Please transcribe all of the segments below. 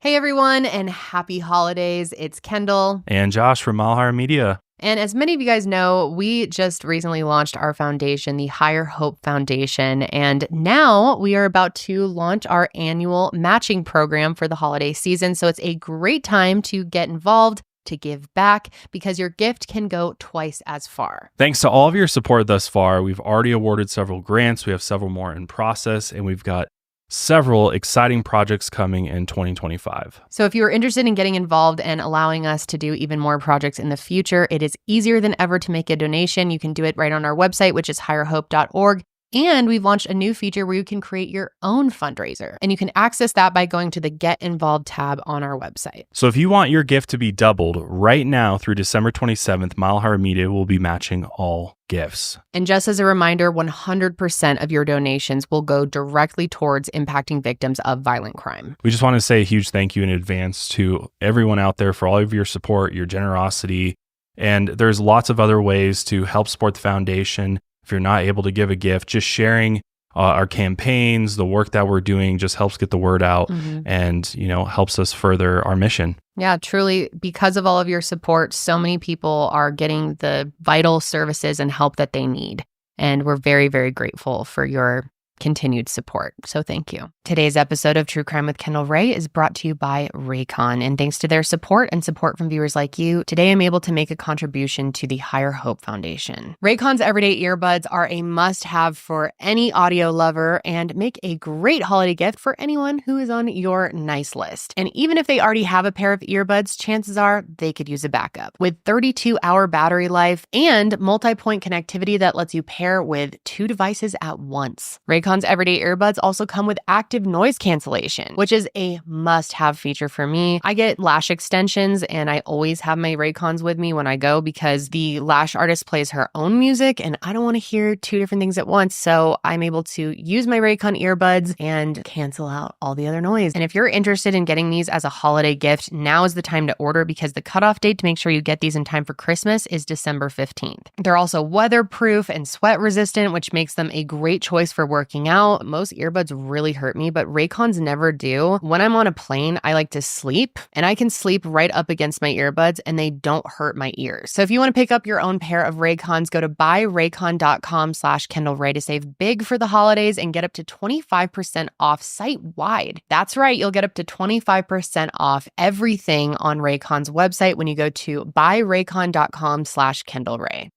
Hey everyone, and happy holidays. It's Kendall. And Josh from Mile Higher Media. And as many of you guys know, we just recently launched our foundation, the Higher Hope Foundation. And now we are about to launch our annual matching program for the holiday season. So it's a great time to get involved, to give back, because your gift can go twice as far. Thanks to all of your support thus far, we've already awarded several grants. We have several more in process, and we've got several exciting projects coming in 2025. So if you're interested in getting involved and allowing us to do even more projects in the future, it is easier than ever to make a donation. You can do it right on our website, which is higherhope.org. And we've launched a new feature where you can create your own fundraiser. And you can access that by going to the Get Involved tab on our website. So if you want your gift to be doubled right now through December 27th, Mile Higher Media will be matching all gifts. And just as a reminder, 100% of your donations will go directly towards impacting victims of violent crime. We just want to say a huge thank you in advance to everyone out there for all of your support, your generosity. And there's lots of other ways to help support the foundation. If you're not able to give a gift, just sharing our campaigns, the work that we're doing just helps get the word out and, helps us further our mission. Yeah, truly, because of all of your support, so many people are getting the vital services and help that they need. And we're very, very grateful for your continued support. So thank you. Today's episode of True Crime with Kendall Rae is brought to you by Raycon. And thanks to their support and support from viewers like you, today I'm able to make a contribution to the Higher Hope Foundation. Raycon's everyday earbuds are a must-have for any audio lover and make a great holiday gift for anyone who is on your nice list. And even if they already have a pair of earbuds, chances are they could use a backup. With 32-hour battery life and multi-point connectivity that lets you pair with 2 devices at once. Raycon's everyday earbuds also come with active noise cancellation, which is a must-have feature for me. I get lash extensions and I always have my Raycons with me when I go because the lash artist plays her own music and I don't want to hear 2 different things at once. So I'm able to use my Raycon earbuds and cancel out all the other noise. And if you're interested in getting these as a holiday gift, now is the time to order because the cutoff date to make sure you get these in time for Christmas is December 15th. They're also weatherproof and sweat resistant, which makes them a great choice for working out. Most earbuds really hurt me, but Raycons never do. When I'm on a plane, I like to sleep and I can sleep right up against my earbuds and they don't hurt my ears. So if you want to pick up your own pair of Raycons, go to buyraycon.com/KendallRae to save big for the holidays and get up to 25% off site-wide. That's right, you'll get up to 25% off everything on Raycon's website when you go to buyraycon.com/KendallRae.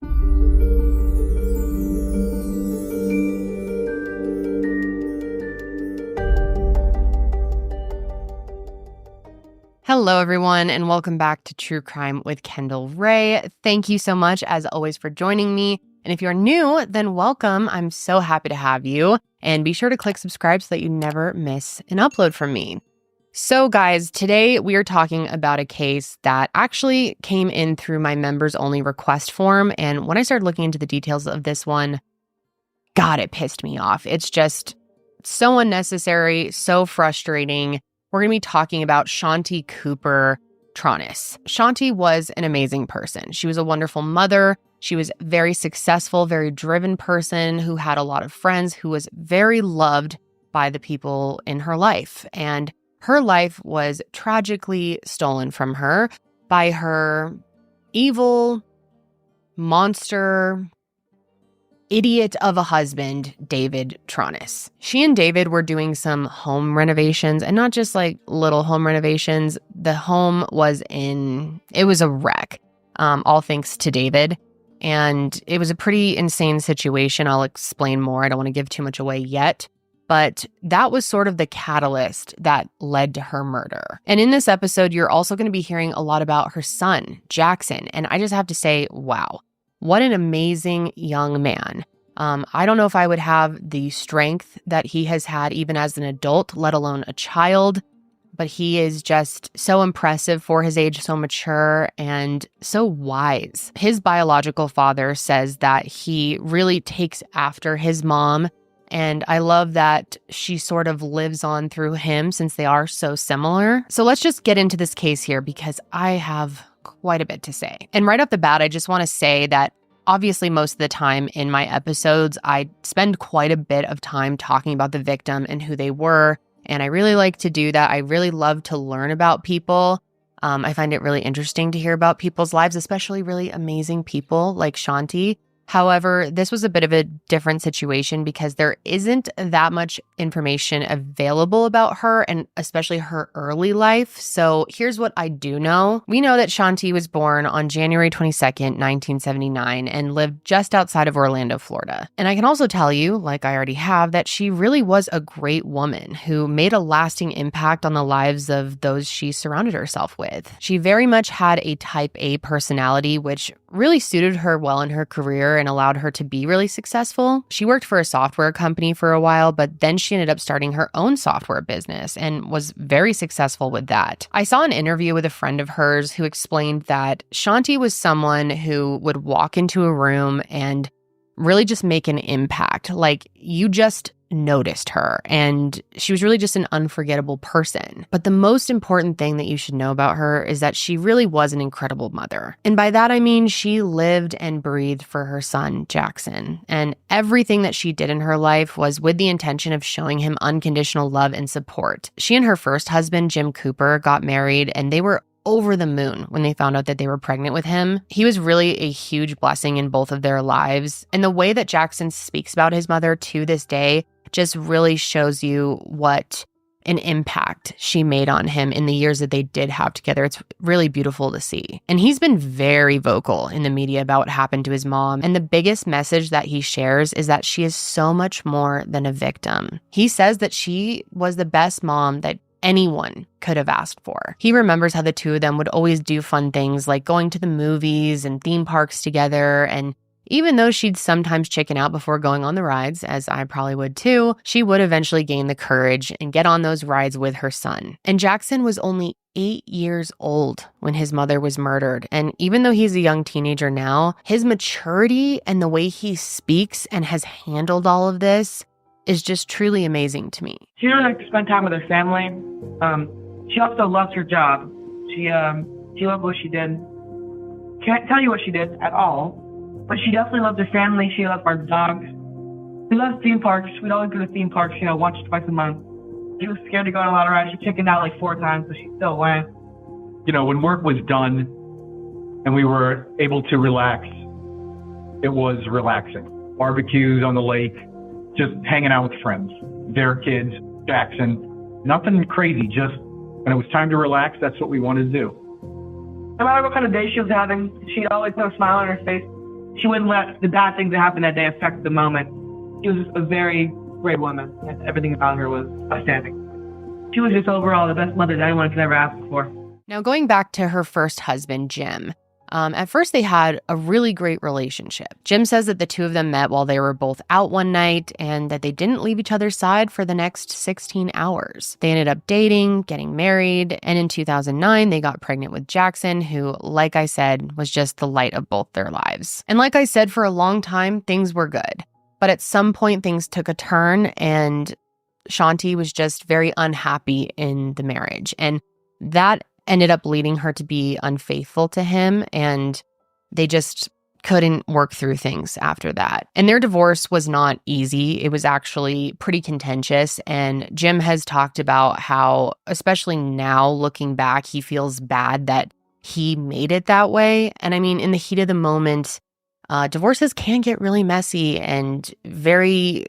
Hello, everyone, and welcome back to True Crime with Kendall Rae. Thank you so much, as always, for joining me. And if you're new, then welcome. I'm so happy to have you. And be sure to click subscribe so that you never miss an upload from me. So, guys, today we are talking about a case that actually came in through my members-only request form. And when I started looking into the details of this one, God, it pissed me off. It's just so unnecessary, so frustrating. We're going to be talking about Shanti Cooper, Tronnes. Shanti was an amazing person. She was a wonderful mother. She was a very successful, very driven person who had a lot of friends, who was very loved by the people in her life. And her life was tragically stolen from her by her evil, monster, idiot of a husband, David Tronnes. She and David were doing some home renovations, and not just like little home renovations. The home was it was a wreck, all thanks to David. And it was a pretty insane situation. I'll explain more. I don't want to give too much away yet. But that was sort of the catalyst that led to her murder. And in this episode, you're also going to be hearing a lot about her son, Jackson. And I just have to say, wow. What an amazing young man. I don't know if I would have the strength that he has had even as an adult, let alone a child, but he is just so impressive for his age, so mature and so wise. His biological father says that he really takes after his mom, and I love that she sort of lives on through him since they are so similar. So let's just get into this case here because I have quite a bit to say. And right off the bat, I just want to say that obviously most of the time in my episodes, I spend quite a bit of time talking about the victim and who they were And I really like to do that. I really love to learn about people. I find it really interesting to hear about people's lives, especially really amazing people like Shanti. However, this was a bit of a different situation because there isn't that much information available about her and especially her early life. So here's what I do know. We know that Shanti was born on January 22nd, 1979 and lived just outside of Orlando, Florida. And I can also tell you, like I already have, that she really was a great woman who made a lasting impact on the lives of those she surrounded herself with. She very much had a type A personality, which really suited her well in her career and allowed her to be really successful. She worked for a software company for a while, but then she ended up starting her own software business and was very successful with that. I saw an interview with a friend of hers who explained that Shanti was someone who would walk into a room and really just make an impact. Like, you just noticed her, and she was really just an unforgettable person. But the most important thing that you should know about her is that she really was an incredible mother. And by that, I mean she lived and breathed for her son, Jackson. And everything that she did in her life was with the intention of showing him unconditional love and support. She and her first husband, Jim Cooper, got married, and they were over the moon when they found out that they were pregnant with him. He was really a huge blessing in both of their lives. And the way that Jackson speaks about his mother to this day just really shows you what an impact she made on him in the years that they did have together. It's really beautiful to see. And he's been very vocal in the media about what happened to his mom. And the biggest message that he shares is that she is so much more than a victim. He says that she was the best mom that anyone could have asked for. He remembers how the two of them would always do fun things like going to the movies and theme parks together. And even though she'd sometimes chicken out before going on the rides, as I probably would too, she would eventually gain the courage and get on those rides with her son. And Jackson was only 8 years old when his mother was murdered. And even though he's a young teenager now, his maturity and the way he speaks and has handled all of this is just truly amazing to me. She really liked to spend time with her family. She also loves her job. She loved what she did. Can't tell you what she did at all, but she definitely loved her family. She loved our dogs. We loved theme parks. We'd always go to theme parks, once or twice a month. She was scared to go on a lot of rides. She chickened out like 4 times, but she still went. When work was done and we were able to relax, it was relaxing. Barbecues on the lake, just hanging out with friends, their kids, Jackson. Nothing crazy, just when it was time to relax, that's what we wanted to do. No matter what kind of day she was having, she'd always put a smile on her face. She wouldn't let the bad things that happened that day affect the moment. She was just a very great woman, and everything about her was outstanding. She was just overall the best mother that anyone could ever ask for. Now, going back to her first husband, Jim, at first they had a really great relationship. Jim says that the two of them met while they were both out one night and that they didn't leave each other's side for the next 16 hours. They ended up dating, getting married, and in 2009, they got pregnant with Jackson, who, like I said, was just the light of both their lives. And like I said, for a long time, things were good. But at some point, things took a turn, and Shanti was just very unhappy in the marriage. And that ended up leading her to be unfaithful to him, and they just couldn't work through things after that. And their divorce was not easy. It was actually pretty contentious, and Jim has talked about how, especially now looking back, he feels bad that he made it that way. And I mean, in the heat of the moment, divorces can get really messy and very,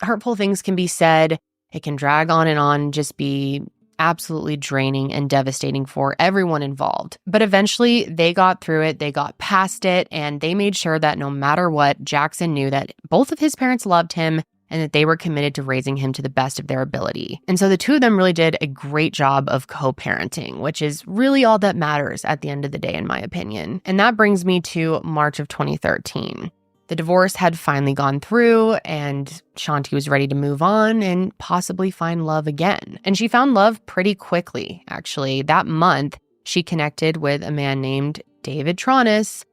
hurtful things can be said. It can drag on and just be absolutely draining and devastating for everyone involved. But eventually they got through it, they got past it, and they made sure that no matter what, Jackson knew that both of his parents loved him and that they were committed to raising him to the best of their ability. And so the two of them really did a great job of co-parenting, which is really all that matters at the end of the day, in my opinion. And that brings me to March of 2013. The divorce had finally gone through, and Shanti was ready to move on and possibly find love again. And she found love pretty quickly, actually. That month, she connected with a man named David Tronnes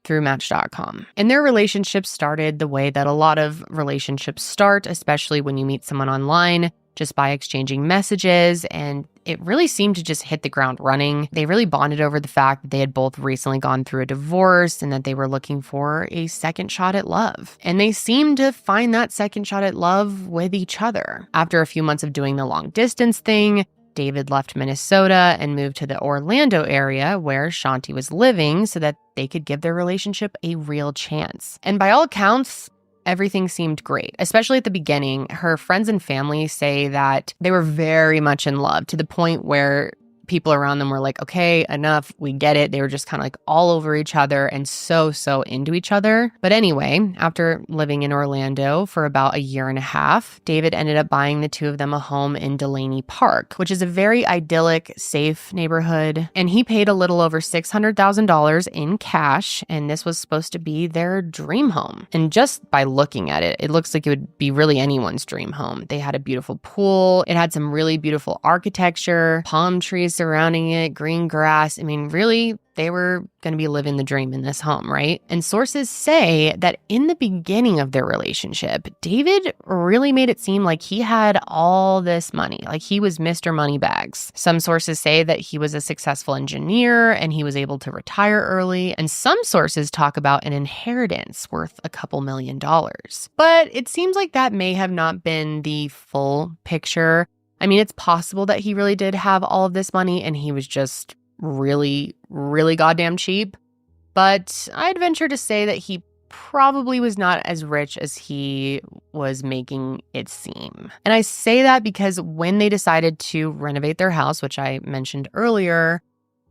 through Match.com. And their relationship started the way that a lot of relationships start, especially when you meet someone online, just by exchanging messages. And it really seemed to just hit the ground running. They really bonded over the fact that they had both recently gone through a divorce and that they were looking for a second shot at love. And they seemed to find that second shot at love with each other. After a few months of doing the long distance thing, David left Minnesota and moved to the Orlando area where Shanti was living so that they could give their relationship a real chance. And by all accounts, everything seemed great, especially at the beginning. Her friends and family say that they were very much in love to the point where people around them were like, okay, enough, we get it. They were just kind of like all over each other and so into each other. But anyway, after living in Orlando for about a year and a half, David ended up buying the two of them a home in Delaney Park, which is a very idyllic, safe neighborhood. And he paid a little over $600,000 in cash, and this was supposed to be their dream home. And just by looking at it, it looks like it would be really anyone's dream home. They had a beautiful pool. It had some really beautiful architecture, palm trees surrounding it, green grass. I mean, really, they were going to be living the dream in this home, right? And sources say that in the beginning of their relationship, David really made it seem like he had all this money, like he was Mr. Moneybags. Some sources say that he was a successful engineer and he was able to retire early. And some sources talk about an inheritance worth a couple $1 million. But it seems like that may have not been the full picture. I mean, it's possible that he really did have all of this money and he was just really goddamn cheap. But I'd venture to say that he probably was not as rich as he was making it seem. And I say that because when they decided to renovate their house, which I mentioned earlier,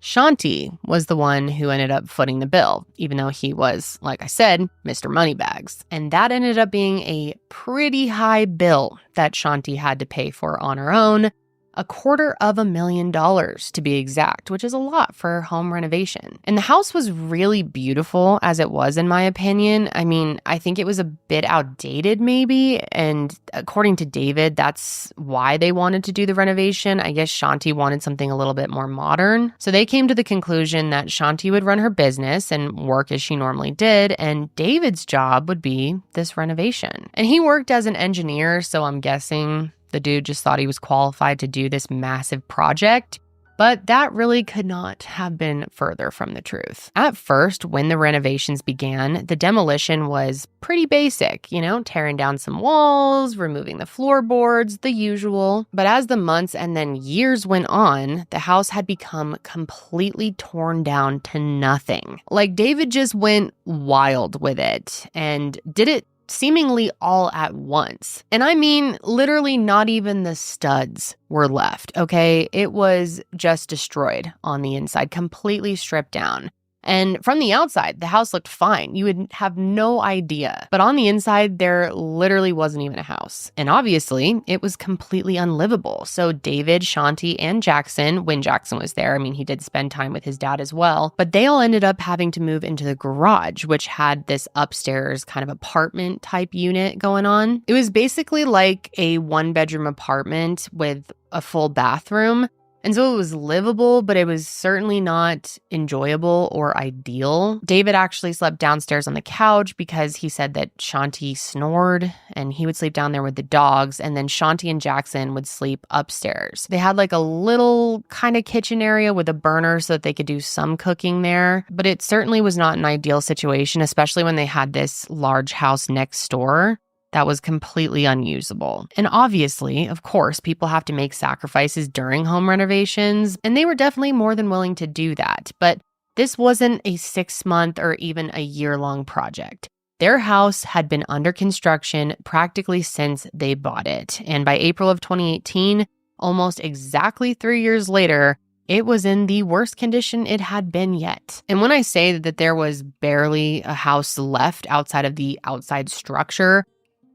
Shanti was the one who ended up footing the bill, even though he was, like I said, Mr. Moneybags. And that ended up being a pretty high bill that Shanti had to pay for on her own, $250,000 to be exact, which is a lot for home renovation. And the house was really beautiful as it was, in my opinion. I mean, I think it was a bit outdated maybe, and according to David, that's why they wanted to do the renovation. I guess Shanti wanted something a little bit more modern. So they came to the conclusion that Shanti would run her business and work as she normally did, and David's job would be this renovation. And he worked as an engineer, so I'm guessing the dude just thought he was qualified to do this massive project, but that really could not have been further from the truth. At first, when the renovations began, the demolition was pretty basic, tearing down some walls, removing the floorboards, the usual. But as the months and then years went on, the house had become completely torn down to nothing. Like David just went wild with it and did it seemingly all at once. And I mean, literally not even the studs were left, okay? It was just destroyed on the inside, completely stripped down. And from the outside, the house looked fine. You would have no idea. But on the inside, there literally wasn't even a house. And obviously, it was completely unlivable. So David, Shanti, and Jackson, when Jackson was there, I mean, he did spend time with his dad as well, but they all ended up having to move into the garage, which had this upstairs kind of apartment type unit going on. It was basically like a one-bedroom apartment with a full bathroom. And so it was livable, but it was certainly not enjoyable or ideal. David actually slept downstairs on the couch because he said that Shanti snored and he would sleep down there with the dogs. And then Shanti and Jackson would sleep upstairs. They had like a little kind of kitchen area with a burner so that they could do some cooking there. But it certainly was not an ideal situation, especially when they had this large house next door that was completely unusable. And obviously, of course, people have to make sacrifices during home renovations, and they were definitely more than willing to do that. But this wasn't a 6-month or even a year-long project. Their house had been under construction practically since they bought it. And by April of 2018, almost exactly 3 years later, it was in the worst condition it had been yet. And when I say that there was barely a house left outside of the outside structure,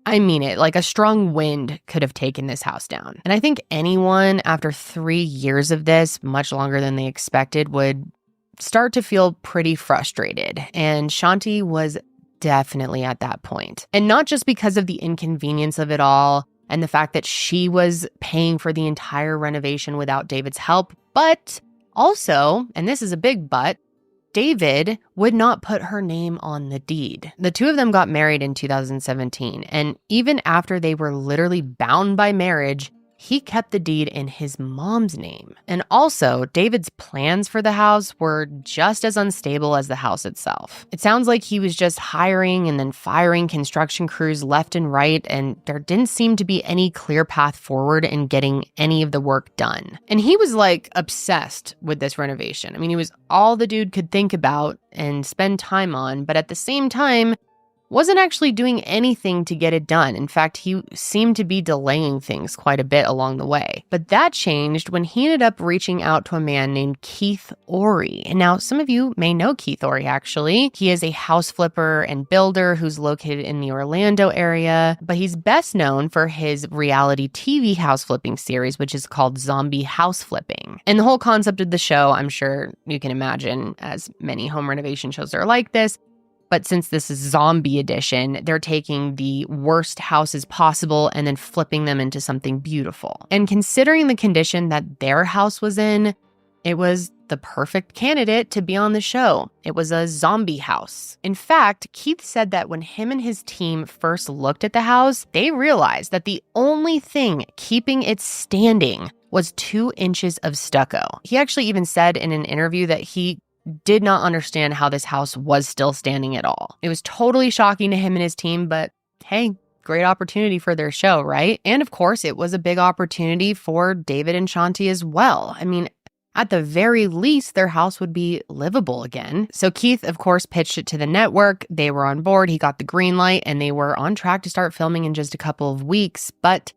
I mean it. Like a strong wind could have taken this house down. And I think anyone after 3 years of this, much longer than they expected, would start to feel pretty frustrated. And Shanti was definitely at that point. And not just because of the inconvenience of it all and the fact that she was paying for the entire renovation without David's help, but also, and this is a big but, David would not put her name on the deed. The two of them got married in 2017, and even after they were literally bound by marriage, he kept the deed in his mom's name. And also, David's plans for the house were just as unstable as the house itself. It sounds like he was just hiring and then firing construction crews left and right, and there didn't seem to be any clear path forward in getting any of the work done. And he was like obsessed with this renovation. I mean, it was all the dude could think about and spend time on, but at the same time, wasn't actually doing anything to get it done. In fact, he seemed to be delaying things quite a bit along the way. But that changed when he ended up reaching out to a man named Keith Ory. And now some of you may know Keith Ory, actually. He is a house flipper and builder who's located in the Orlando area, but he's best known for his reality TV house flipping series, which is called Zombie House Flipping. And the whole concept of the show, I'm sure you can imagine, as many home renovation shows are like this. But since this is zombie edition, they're taking the worst houses possible and then flipping them into something beautiful. And considering the condition that their house was in, it was the perfect candidate to be on the show. It was a zombie house. In fact, Keith said that when him and his team first looked at the house, they realized that the only thing keeping it standing was 2 inches of stucco. He actually even said in an interview that he did not understand how this house was still standing at all. It was totally shocking to him and his team, but hey, great opportunity for their show, right? And of course, it was a big opportunity for David and Shanti as well. I mean, at the very least, their house would be livable again. So Keith, of course, pitched it to the network. They were on board. He got the green light, and they were on track to start filming in just a couple of weeks. But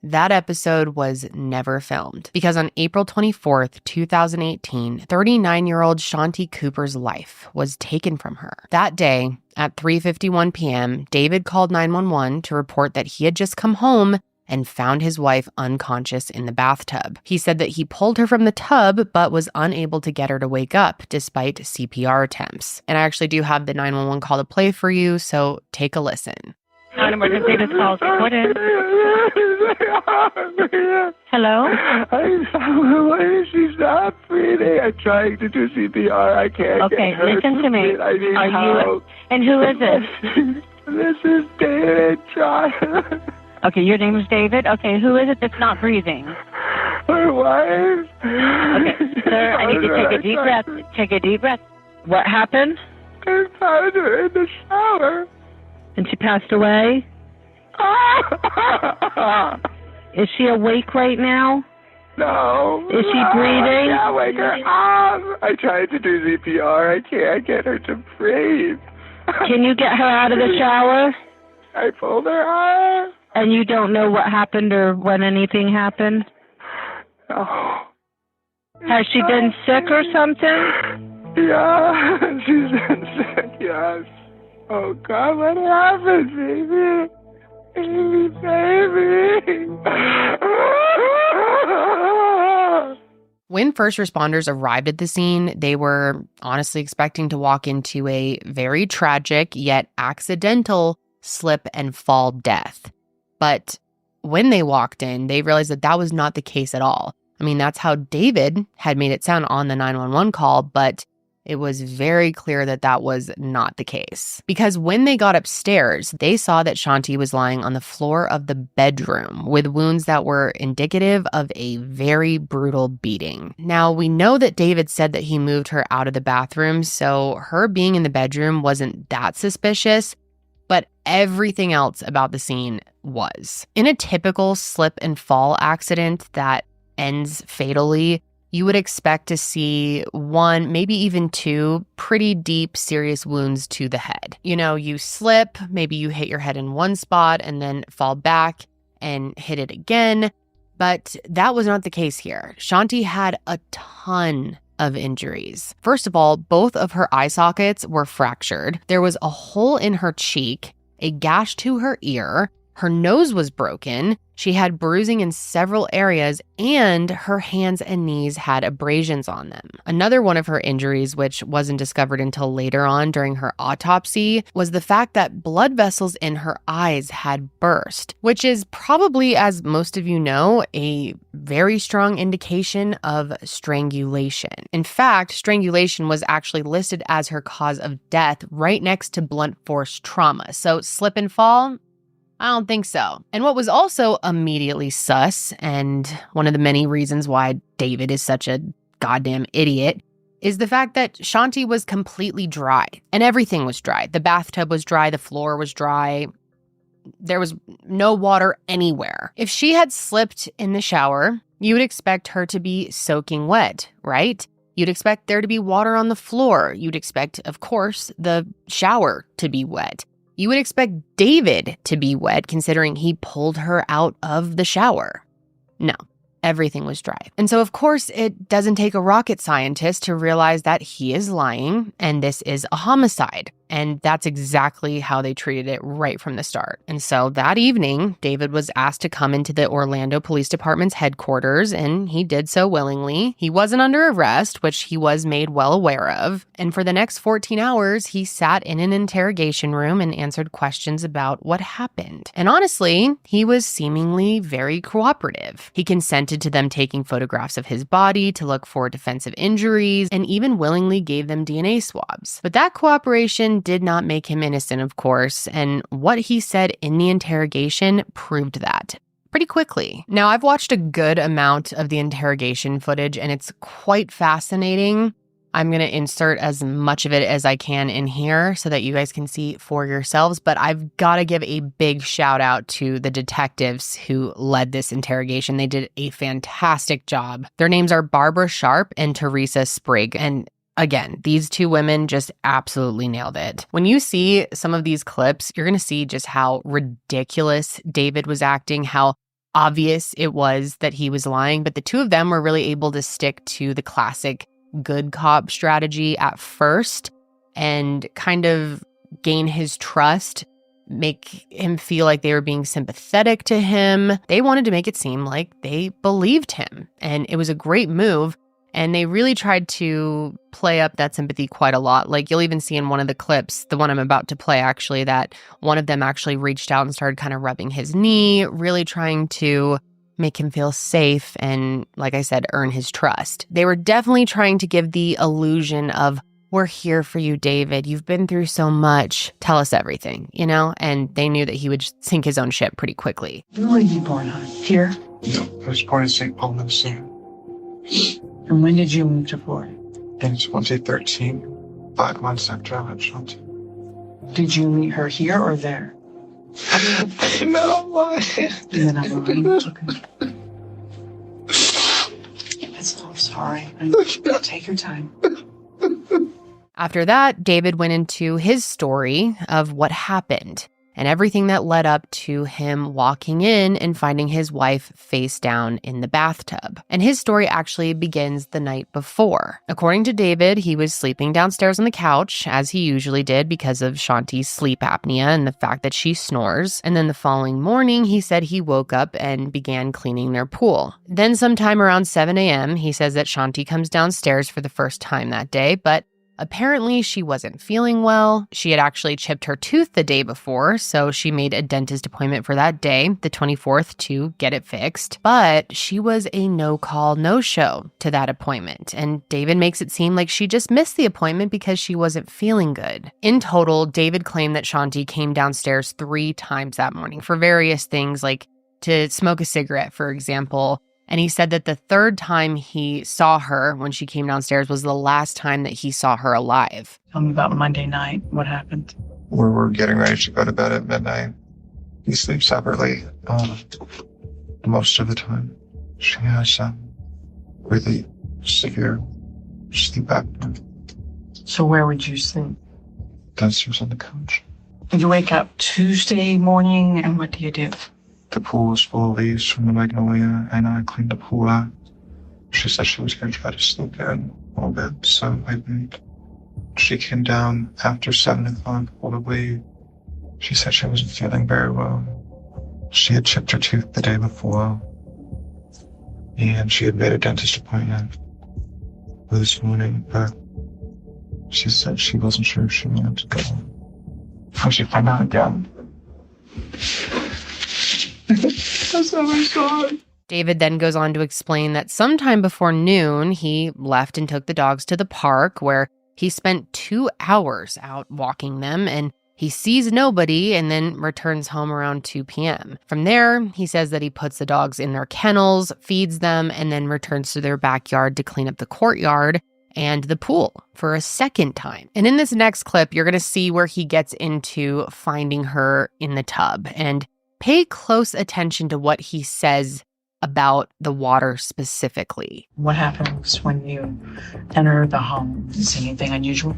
that episode was never filmed because on April 24th, 2018, 39-year-old Shanti Cooper's life was taken from her. That day, at 3:51 p.m., David called 911 to report that he had just come home and found his wife unconscious in the bathtub. He said that he pulled her from the tub but was unable to get her to wake up despite CPR attempts. And I actually do have the 911 call to play for you, so take a listen. Non-emergency, this call is recorded. Hello? She's not breathing. I'm trying to do CPR. I can't. Okay, get her listen to me. I need help. And who is this? This is David Tronnes. Okay, your name is David? Okay, who is it that's not breathing? Her wife. Okay, sir, I need you to take a deep breath. Take a deep breath. What happened? I found her in the shower. And she passed away? Is she awake right now? No. Is she breathing? I can't wake her up. I tried to do CPR. I can't get her to breathe. Can you get her out of the shower? I pulled her out. And you don't know what happened or when anything happened? No. Has she been sick or something? Yeah, she's been sick, yes. Oh, God, what happened, baby? Baby. When first responders arrived at the scene, they were honestly expecting to walk into a very tragic yet accidental slip and fall death. But when they walked in, they realized that that was not the case at all. I mean, that's how David had made it sound on the 911 call, but it was very clear that that was not the case. Because when they got upstairs, they saw that Shanti was lying on the floor of the bedroom with wounds that were indicative of a very brutal beating. Now, we know that David said that he moved her out of the bathroom, so her being in the bedroom wasn't that suspicious, but everything else about the scene was. In a typical slip and fall accident that ends fatally, you would expect to see 1, maybe even 2 pretty deep, serious wounds to the head. You know, you slip, maybe you hit your head in one spot and then fall back and hit it again. But that was not the case here. Shanti had a ton of injuries. First of all, both of her eye sockets were fractured. There was a hole in her cheek, a gash to her ear. Her nose was broken. She had bruising in several areas, and her hands and knees had abrasions on them. Another one of her injuries, which wasn't discovered until later on during her autopsy, was the fact that blood vessels in her eyes had burst, which is probably, as most of you know, a very strong indication of strangulation. In fact, strangulation was actually listed as her cause of death right next to blunt force trauma. So slip and fall, I don't think so. And what was also immediately sus, and one of the many reasons why David is such a goddamn idiot, is the fact that Shanti was completely dry. And everything was dry. The bathtub was dry. The floor was dry. There was no water anywhere. If she had slipped in the shower, you would expect her to be soaking wet, right? You'd expect there to be water on the floor. You'd expect, of course, the shower to be wet. You would expect David to be wet, considering he pulled her out of the shower. No, everything was dry. And so, of course, it doesn't take a rocket scientist to realize that he is lying and this is a homicide. And that's exactly how they treated it right from the start. And so that evening, David was asked to come into the Orlando Police Department's headquarters, and he did so willingly. He wasn't under arrest, which he was made well aware of. And for the next 14 hours, he sat in an interrogation room and answered questions about what happened. And honestly, he was seemingly very cooperative. He consented to them taking photographs of his body to look for defensive injuries, and even willingly gave them DNA swabs. But that cooperation did not make him innocent, of course, and what he said in the interrogation proved that pretty quickly. Now, I've watched a good amount of the interrogation footage, and it's quite fascinating. I'm going to insert as much of it as I can in here so that you guys can see for yourselves, but I've got to give a big shout out to the detectives who led this interrogation. They did a fantastic job. Their names are Barbara Sharp and Teresa Sprigg, and again, these two women just absolutely nailed it. When you see some of these clips, you're going to see just how ridiculous David was acting, how obvious it was that he was lying. But the two of them were really able to stick to the classic good cop strategy at first and kind of gain his trust, make him feel like they were being sympathetic to him. They wanted to make it seem like they believed him. And it was a great move. And they really tried to play up that sympathy quite a lot. Like, you'll even see in one of the clips, the one I'm about to play actually, that one of them actually reached out and started kind of rubbing his knee, really trying to make him feel safe and, like I said, earn his trust. They were definitely trying to give the illusion of, we're here for you, David. You've been through so much. Tell us everything, you know? And they knew that he would sink his own ship pretty quickly. Where were you born, hon? Here? No, I was born in St. Paul, Minnesota. And when did you move to Florida? In 2013, 5 months after I met Shanti. Did you meet her here or there? I met online. You met online? Okay. I'm sorry. Take your time. After that, David went into his story of what happened and everything that led up to him walking in and finding his wife face down in the bathtub. And his story actually begins the night before. According to David, he was sleeping downstairs on the couch, as he usually did because of Shanti's sleep apnea and the fact that she snores. And then the following morning, he said he woke up and began cleaning their pool. Then sometime around 7 a.m., he says that Shanti comes downstairs for the first time that day, but apparently, she wasn't feeling well. She had actually chipped her tooth the day before, so she made a dentist appointment for that day, the 24th, to get it fixed. But she was a no-call, no-show to that appointment, and David makes it seem like she just missed the appointment because she wasn't feeling good. In total, David claimed that Shanti came downstairs 3 times that morning for various things, like to smoke a cigarette, for example. And he said that the 3rd time he saw her when she came downstairs was the last time that he saw her alive. Tell me about Monday night. What happened? We were getting ready to go to bed at midnight. We sleep separately most of the time. She has really severe sleep apnea. So where would you sleep? Downstairs on the couch. You wake up Tuesday morning, and what do you do? The pool was full of leaves from the magnolia, and I cleaned the pool out. She said she was going to try to sleep in a little bit, so I did. She came down after 7 o'clock, full of leaves. She said she wasn't feeling very well. She had chipped her tooth the day before, and she had made a dentist appointment for this morning, but she said she wasn't sure if she wanted to go. So she found out again. I'm so sorry. David then goes on to explain that sometime before noon, he left and took the dogs to the park where he spent 2 hours out walking them. And He sees nobody and then returns home around 2 p.m. From there, he says that he puts the dogs in their kennels, feeds them, and then returns to their backyard to clean up the courtyard and the pool for a second time. And in this next clip, you're going to see where he gets into finding her in the tub. And pay close attention to what he says about the water specifically. What happens when you enter the home? Is anything unusual?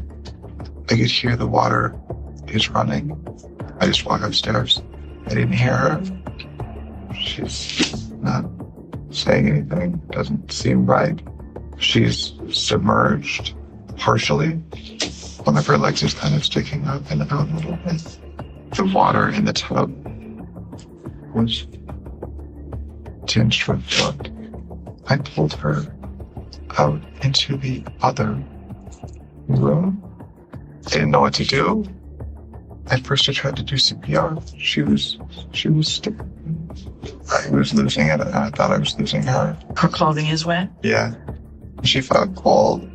I could hear the water is running. I just walk upstairs. I didn't hear her. She's not saying anything. Doesn't seem right. She's submerged partially. One of her legs is kind of sticking up and out a little bit. The water in the tub was tinged with blood. I pulled her out into the other room. I didn't know what to do. At first I tried to do CPR. She was still. I was losing it, and I thought I was losing her. Her clothing is wet? Yeah. She felt cold.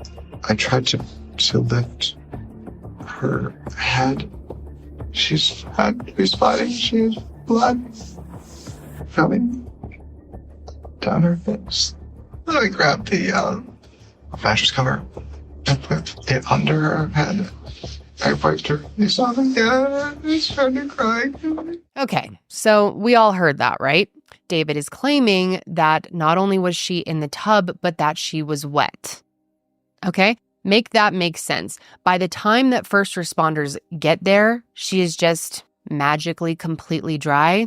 I tried to lift her head. She's not responding. She has blood coming down her face. I grabbed the mattress cover and put it under her head. I wiped her face off again. I started crying. Okay, so we all heard that, right? David is claiming that not only was she in the tub, but that she was wet. Okay, make that make sense. By the time that first responders get there, she is just magically completely dry.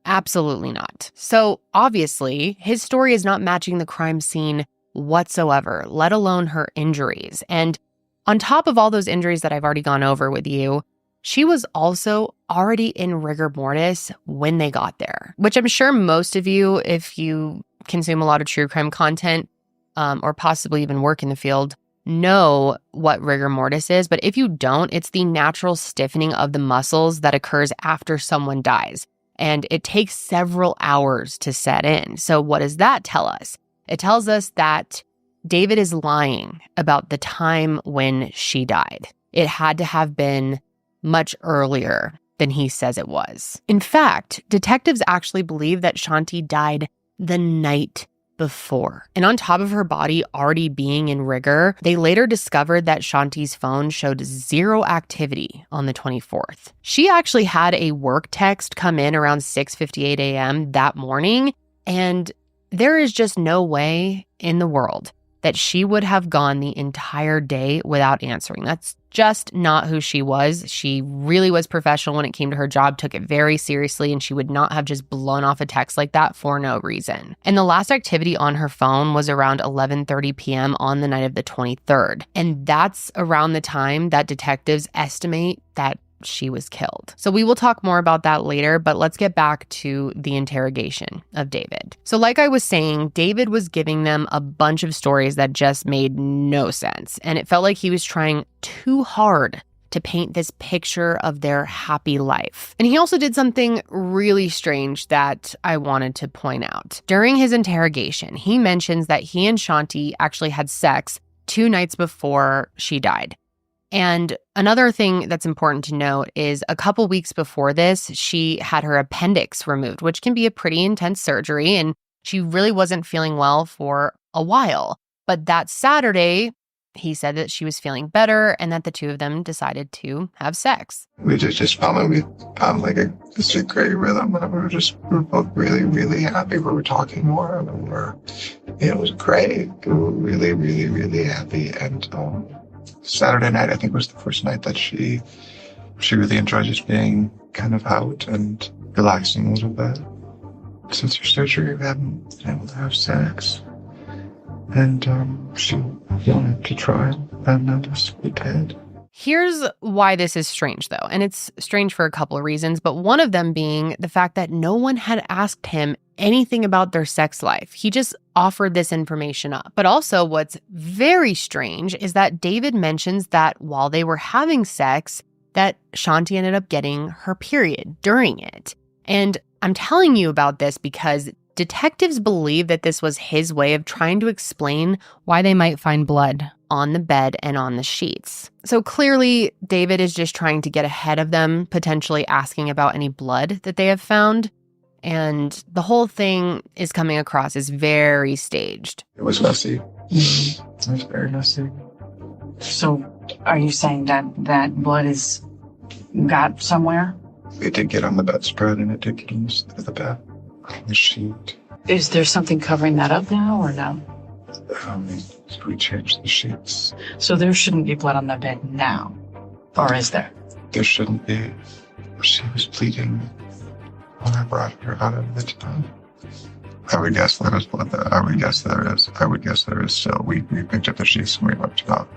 Absolutely not. So obviously, his story is not matching the crime scene whatsoever, let alone her injuries. And on top of all those injuries that I've already gone over with you, she was also already in rigor mortis when they got there, which I'm sure most of you, if you consume a lot of true crime content or possibly even work in the field, know what rigor mortis is. But if you don't, it's the natural stiffening of the muscles that occurs after someone dies. And it takes several hours to set in. So what does that tell us? It tells us that David is lying about the time when she died. It had to have been much earlier than he says it was. In fact, detectives actually believe that Shanti died the night before. And on top of her body already being in rigor, they later discovered that Shanti's phone showed 0 activity on the 24th. She actually had a work text come in around 6:58 a.m. that morning, and there is just no way in the world that she would have gone the entire day without answering. That's just not who she was. She really was professional when it came to her job, took it very seriously, and she would not have just blown off a text like that for no reason. And the last activity on her phone was around 11:30 p.m. on the night of the 23rd. And that's around the time that detectives estimate that she was killed. So we will talk more about that later, but let's get back to the interrogation of David. So like I was saying, David was giving them a bunch of stories that just made no sense. And it felt like he was trying too hard to paint this picture of their happy life. And he also did something really strange that I wanted to point out. During his interrogation, he mentions that he and Shanti actually had sex 2 nights before she died. And another thing that's important to note is a couple weeks before this, she had her appendix removed, which can be a pretty intense surgery, and she really wasn't feeling well for a while. But that Saturday, he said that she was feeling better and that the two of them decided to have sex. We just found like a great rhythm, and we were both really, really happy. We were talking more, and it was great. We were really, really, really happy. And Saturday night, I think, was the first night that she really enjoyed just being kind of out and relaxing a little bit. Since her surgery, we haven't been able to have sex. And she wanted to try, and we did. Here's why this is strange, though. And it's strange for a couple of reasons, but one of them being the fact that no one had asked him anything about their sex life. He just offered this information up. But also what's very strange is that David mentions that while they were having sex, that Shanti ended up getting her period during it. And I'm telling you about this because detectives believe that this was his way of trying to explain why they might find blood on the bed and on the sheets. So clearly, David is just trying to get ahead of them, potentially asking about any blood that they have found. And the whole thing is coming across as very staged. It was messy. It was very messy. So are you saying that blood is got somewhere? It did get on the bedspread and it did get on the bed, on the sheet. Is there something covering that up now or no? We changed the sheets. So there shouldn't be blood on the bed now, or is there? There shouldn't be. She was bleeding when I brought her out of the tub. I would guess there is blood there. I would guess there is. I would guess there is still. We picked up the sheets and we looked it up.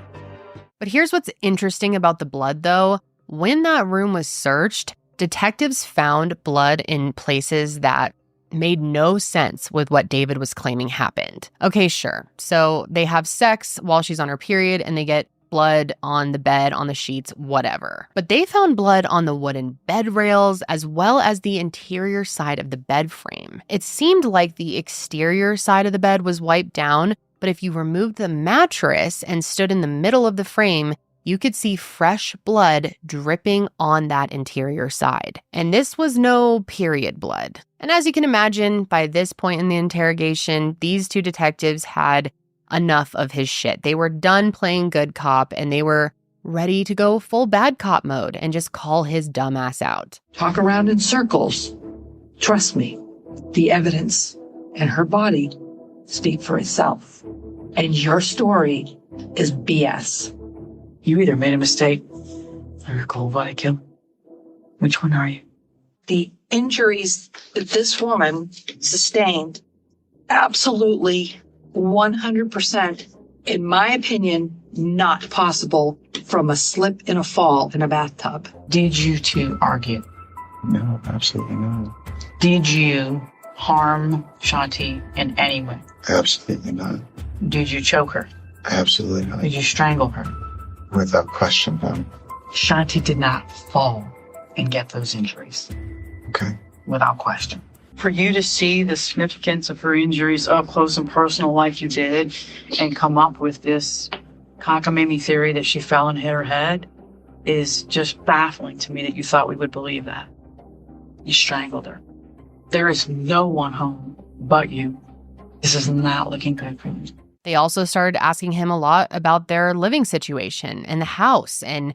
But here's what's interesting about the blood, though. When that room was searched, detectives found blood in places that made no sense with what David was claiming happened. Okay, sure. So they have sex while she's on her period and they get blood on the bed, on the sheets, whatever. But they found blood on the wooden bed rails as well as the interior side of the bed frame. It seemed like the exterior side of the bed was wiped down, but if you removed the mattress and stood in the middle of the frame, you could see fresh blood dripping on that interior side. And this was no period blood. And as you can imagine, by this point in the interrogation, these two detectives had enough of his shit. They were done playing good cop and they were ready to go full bad cop mode and just call his dumb ass out. Talk around in circles. Trust me, the evidence and her body speak for itself. And your story is BS. You either made a mistake or you're cold-blooded killer. Which one are you? The injuries that this woman sustained, absolutely 100%, in my opinion, not possible from a slip and a fall in a bathtub. Did you two argue? No, absolutely not. Did you harm Shanti in any way? Absolutely not. Did you choke her? Absolutely not. Did you strangle her? Without question, no. Shanti did not fall and get those injuries. Okay. Without question. For you to see the significance of her injuries up close and personal like you did and come up with this cockamamie theory that she fell and hit her head is just baffling to me that you thought we would believe that. You strangled her. There is no one home but you. This is not looking good for you. They also started asking him a lot about their living situation and the house and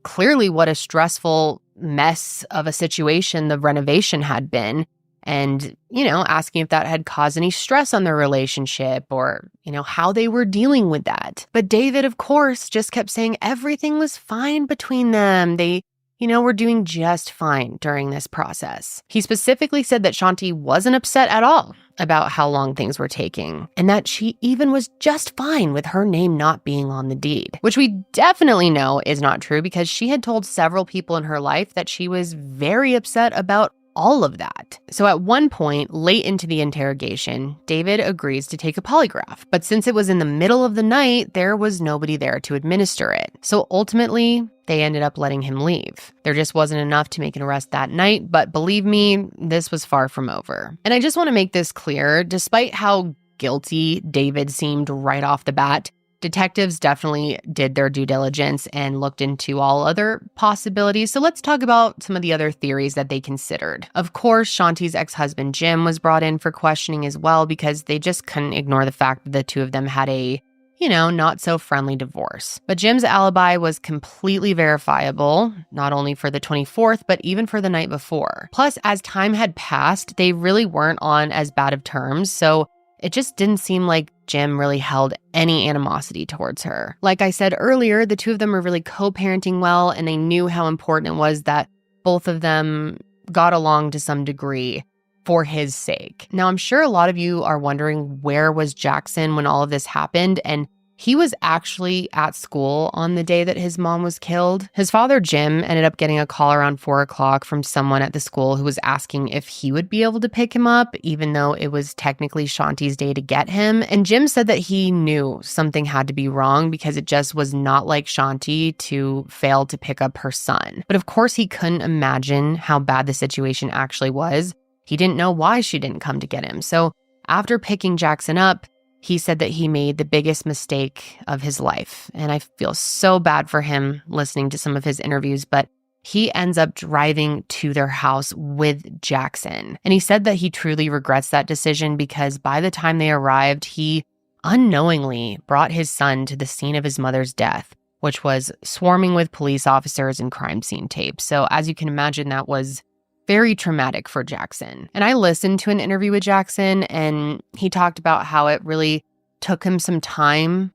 clearly what a stressful mess of a situation the renovation had been. And, asking if that had caused any stress on their relationship or, how they were dealing with that. But David, of course, just kept saying everything was fine between them. They, were doing just fine during this process. He specifically said that Shanti wasn't upset at all about how long things were taking and that she even was just fine with her name not being on the deed, which we definitely know is not true because she had told several people in her life that she was very upset about all of that. So at one point, late into the interrogation, David agrees to take a polygraph. But since it was in the middle of the night, there was nobody there to administer it. So ultimately, they ended up letting him leave. There just wasn't enough to make an arrest that night, but believe me, this was far from over. And I just want to make this clear, despite how guilty David seemed right off the bat, detectives definitely did their due diligence and looked into all other possibilities. So let's talk about some of the other theories that they considered. Of course, Shanti's ex-husband Jim was brought in for questioning as well because they just couldn't ignore the fact that the two of them had a, not so friendly divorce. But Jim's alibi was completely verifiable, not only for the 24th, but even for the night before. Plus, as time had passed, they really weren't on as bad of terms. So it just didn't seem like Jim really held any animosity towards her. Like I said earlier, the two of them were really co-parenting well, and they knew how important it was that both of them got along to some degree for his sake. Now, I'm sure a lot of you are wondering, where was Jackson when all of this happened? And he was actually at school on the day that his mom was killed. His father, Jim, ended up getting a call around 4 o'clock from someone at the school who was asking if he would be able to pick him up, even though it was technically Shanti's day to get him. And Jim said that he knew something had to be wrong because it just was not like Shanti to fail to pick up her son. But of course, he couldn't imagine how bad the situation actually was. he didn't know why she didn't come to get him. So after picking Jackson up, he said that he made the biggest mistake of his life. And I feel so bad for him listening to some of his interviews, but he ends up driving to their house with Jackson. And he said that he truly regrets that decision because by the time they arrived, he unknowingly brought his son to the scene of his mother's death, which was swarming with police officers and crime scene tape. So as you can imagine, that was very traumatic for Jackson. And I listened to an interview with Jackson, and he talked about how it really took him some time,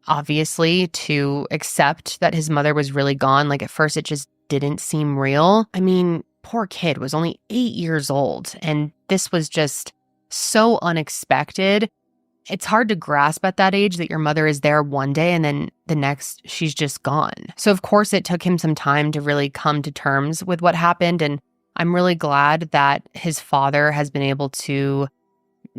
obviously, to accept that his mother was really gone. Like at first, it just didn't seem real. I mean, poor kid was only 8 years old, and this was just so unexpected. It's hard to grasp at that age that your mother is there one day and then the next she's just gone. So of course it took him some time to really come to terms with what happened. And I'm really glad that his father has been able to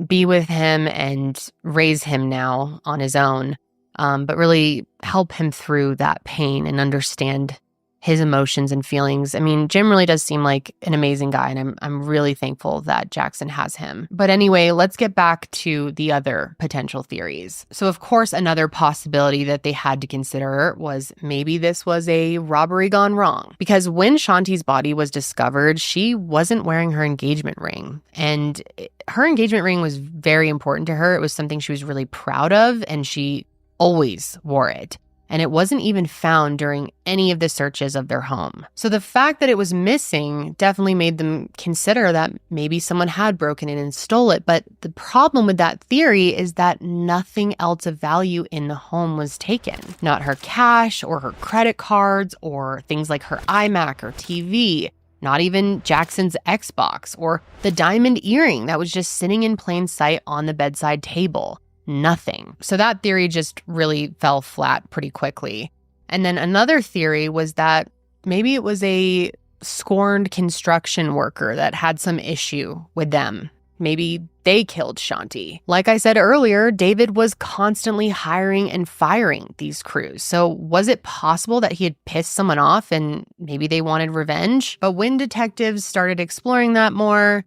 be with him and raise him now on his own, but really help him through that pain and understand his emotions and feelings. I mean, Jim really does seem like an amazing guy, and I'm really thankful that Jackson has him. But anyway, let's get back to the other potential theories. So of course, another possibility that they had to consider was maybe this was a robbery gone wrong. Because when Shanti's body was discovered, she wasn't wearing her engagement ring. And her engagement ring was very important to her. It was something she was really proud of, and she always wore it. And it wasn't even found during any of the searches of their home. So the fact that it was missing definitely made them consider that maybe someone had broken in and stole it. But the problem with that theory is that nothing else of value in the home was taken. Not her cash or her credit cards or things like her iMac or TV. Not even Jackson's Xbox or the diamond earring that was just sitting in plain sight on the bedside table. Nothing. So that theory just really fell flat pretty quickly. And then another theory was that maybe it was a scorned construction worker that had some issue with them. Maybe they killed Shanti. Like I said earlier, David was constantly hiring and firing these crews. So was it possible that he had pissed someone off and maybe they wanted revenge? But when detectives started exploring that more,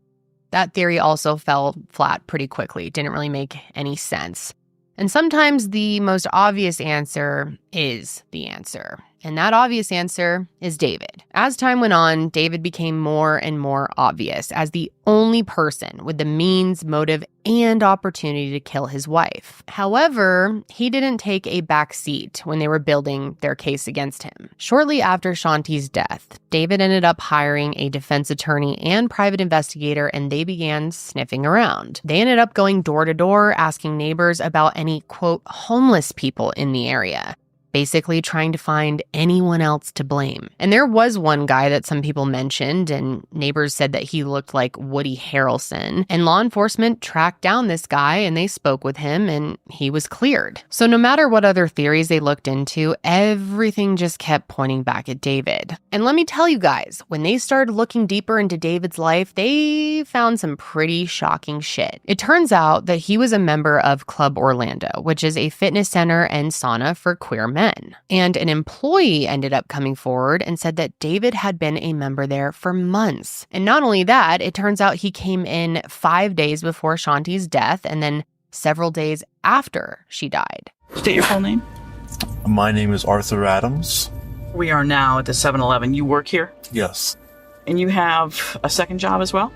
that theory also fell flat pretty quickly. It didn't really make any sense. And sometimes the most obvious answer is the answer. And that obvious answer is David. As time went on, David became more and more obvious as the only person with the means, motive, and opportunity to kill his wife. However, he didn't take a back seat when they were building their case against him. Shortly after Shanti's death, David ended up hiring a defense attorney and private investigator, and they began sniffing around. They ended up going door to door, asking neighbors about any, quote, homeless people in the area. Basically trying to find anyone else to blame. And there was one guy that some people mentioned, and neighbors said that he looked like Woody Harrelson. And law enforcement tracked down this guy, and they spoke with him, and he was cleared. So no matter what other theories they looked into, everything just kept pointing back at David. And let me tell you guys, when they started looking deeper into David's life, they found some pretty shocking shit. It turns out that he was a member of Club Orlando, which is a fitness center and sauna for queer men. And an employee ended up coming forward and said that David had been a member there for months. And not only that, it turns out he came in 5 days before Shanti's death and then several days after she died. State your full name. My name is Arthur Adams. We are now at the 7-Eleven. You work here? Yes. And you have a second job as well?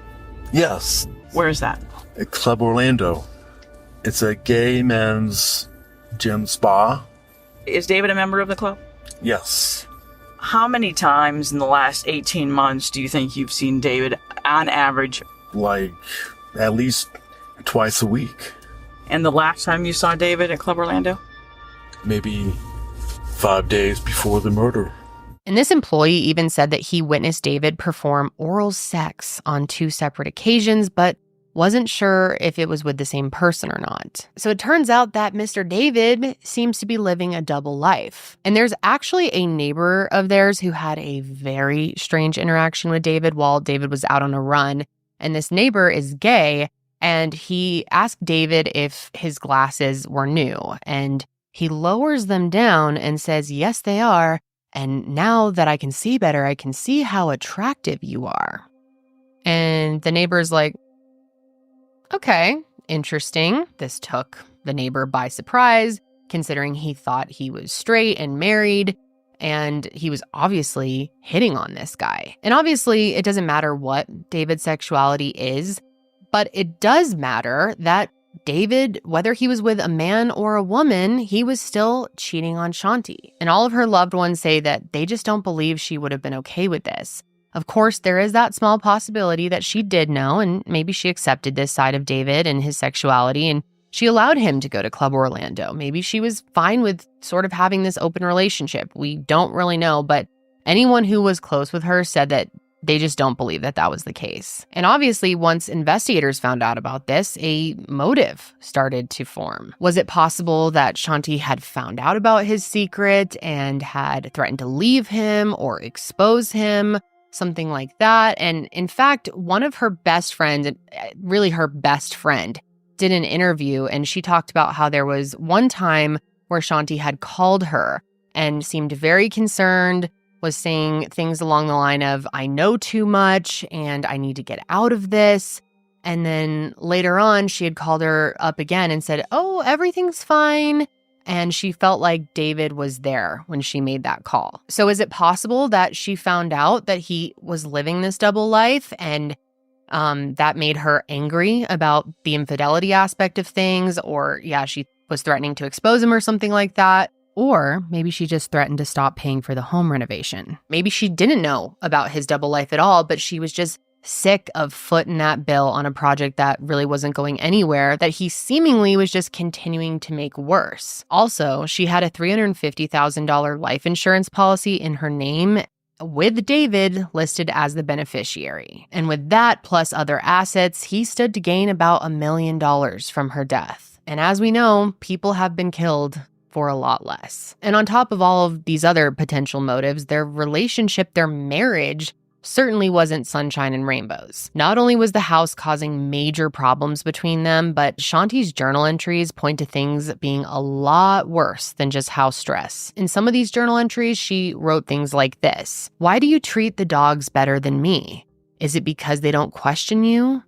Yes. Where is that? At Club Orlando. It's a gay men's gym spa. Is David a member of the club? Yes. How many times in the last 18 months do you think you've seen David on average? Like, at least twice a week. And the last time you saw David at Club Orlando? Maybe 5 days before the murder. And this employee even said that he witnessed David perform oral sex on 2 separate occasions, but wasn't sure if it was with the same person or not. So it turns out that Mr. David seems to be living a double life. And there's actually a neighbor of theirs who had a very strange interaction with David while David was out on a run. And this neighbor is gay, and he asked David if his glasses were new. And he lowers them down and says, "Yes, they are. And now that I can see better, I can see how attractive you are." And the neighbor's like, okay, interesting. This took the neighbor by surprise, considering he thought he was straight and married, and he was obviously hitting on this guy. And obviously, it doesn't matter what David's sexuality is, but it does matter that David, whether he was with a man or a woman, he was still cheating on Shanti. And all of her loved ones say that they just don't believe she would have been okay with this. Of course, there is that small possibility that she did know, and maybe she accepted this side of David and his sexuality, and she allowed him to go to Club Orlando. Maybe she was fine with sort of having this open relationship. We don't really know, but anyone who was close with her said that they just don't believe that that was the case. And obviously, once investigators found out about this, a motive started to form. Was it possible that Shanti had found out about his secret and had threatened to leave him or expose him? Something like that. And in fact, one of her best friends, really her best friend, did an interview, and she talked about how there was one time where Shanti had called her and seemed very concerned, was saying things along the line of, I know too much and I need to get out of this. And then later on, she had called her up again and said, oh, everything's fine. And she felt like David was there when she made that call. So is it possible that she found out that he was living this double life and that made her angry about the infidelity aspect of things? Or she was threatening to expose him or something like that. Or maybe she just threatened to stop paying for the home renovation. Maybe she didn't know about his double life at all, but she was just sick of footing that bill on a project that really wasn't going anywhere, that he seemingly was just continuing to make worse. Also, she had a $350,000 life insurance policy in her name with David listed as the beneficiary. And with that plus other assets, he stood to gain about $1 million from her death. And as we know, people have been killed for a lot less. And on top of all of these other potential motives, their relationship, their marriage, certainly wasn't sunshine and rainbows. Not only was the house causing major problems between them, but Shanti's journal entries point to things being a lot worse than just house stress. In some of these journal entries, she wrote things like this: why do you treat the dogs better than me? Is it because they don't question you?